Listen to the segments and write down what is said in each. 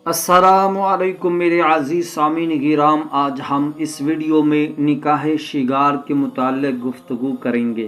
अस्सलामुअलैकुम मेरे अज़ीज़ सामीन गिराम, आज हम इस वीडियो में निकाह शिगार के मुताल्लिक़ गुफ्तगू करेंगे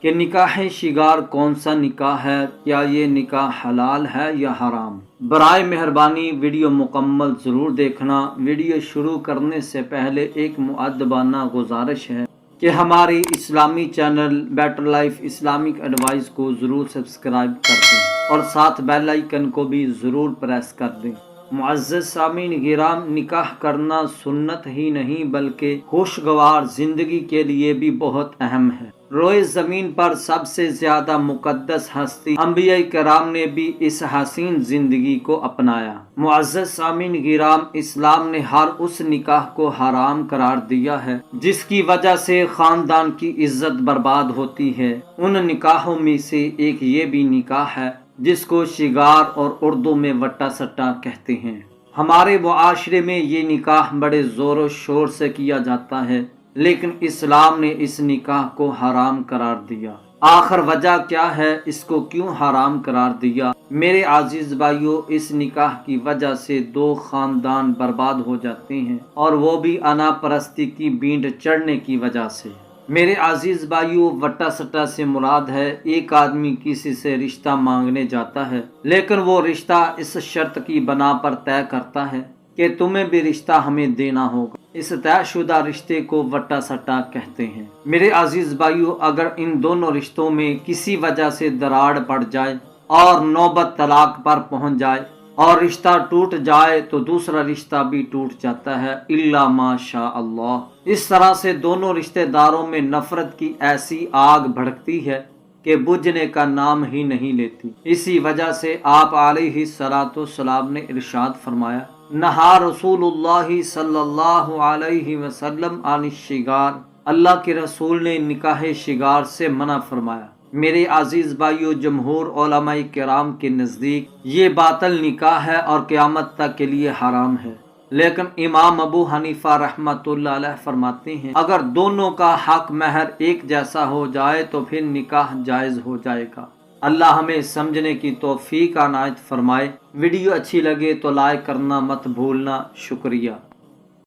कि निकाह शिगार कौन सा निकाह है, क्या ये निकाह हलाल है या हराम। बराए मेहरबानी वीडियो मुकम्मल ज़रूर देखना। वीडियो शुरू करने से पहले एक मुअद्दबाना गुजारिश है कि हमारे इस्लामी channel better life Islamic advice को ज़रूर सब्सक्राइब कर दें और साथ बेल आइकन को भी ज़रूर प्रेस कर दें। मुअज़्ज़ज़ सामीन गिराम, निकाह करना सुन्नत ही नहीं बल्कि खुशगवार ज़िंदगी के लिए भी बहुत अहम है। रोए ज़मीन पर सबसे ज़्यादा मुक़द्दस हस्ती अंबिया कराम ने भी इस हसीन ज़िंदगी को अपनाया। मुअज़्ज़ज़ सामीन गिराम, इस्लाम ने हर उस निकाह को हराम करार दिया है जिसकी वजह से ख़ानदान की इज्जत बर्बाद होती है। उन निकाहों में से एक ये भी निकाह है जिसको शिगार और उर्दू में वट्टा सट्टा कहते हैं। हमारे मुआशरे में ये निकाह बड़े ज़ोर शोर से किया जाता है, लेकिन इस्लाम ने इस निकाह को हराम करार दिया। आखिर वजह क्या है, इसको क्यों हराम करार दिया? मेरे अजीज भाइयों, इस निकाह की वजह से दो खानदान बर्बाद हो जाते हैं और वो भी अना परस्ती की बींड चढ़ने की वजह से। मेरे अजीज भाइयों, वट्टा सट्टा से मुराद है एक आदमी किसी से रिश्ता मांगने जाता है, लेकिन वो रिश्ता इस शर्त की बना पर तय करता है कि तुम्हें भी रिश्ता हमें देना होगा। इस तयशुदा रिश्ते को वट्टा सट्टा कहते हैं। मेरे अजीज भाइयों, अगर इन दोनों रिश्तों में किसी वजह से दरार पड़ जाए और नौबत तलाक पर पहुंच जाए और रिश्ता टूट जाए तो दूसरा रिश्ता भी टूट जाता है, इल्ला माशा अल्लाह। इस तरह से दोनों रिश्तेदारों में नफरत की ऐसी आग भड़कती है कि बुझने का नाम ही नहीं लेती। इसी वजह से आप अलैहिस्सलाम ने इरशाद फरमाया, नहा रसूलुल्लाह सल्लल्लाहु अलैहि वसल्लम अनिश्शिगार, अल्लाह के रसूल ने निकाह शिगार से मना फरमाया। मेरे अजीज भाइयों, जमहूर उलमाए किराम के नज़दीक ये बातिल निकाह है और क़यामत तक के लिए हराम है। लेकिन इमाम अबू हनीफा रहमतुल्लाह अलैह फरमाते हैं, अगर दोनों का हक महर एक जैसा हो जाए तो फिर निकाह जायज़ हो जाएगा। अल्लाह हमें समझने की तौफीक अनायत फरमाए। वीडियो अच्छी लगे तो लाइक करना मत भूलना। शुक्रिया।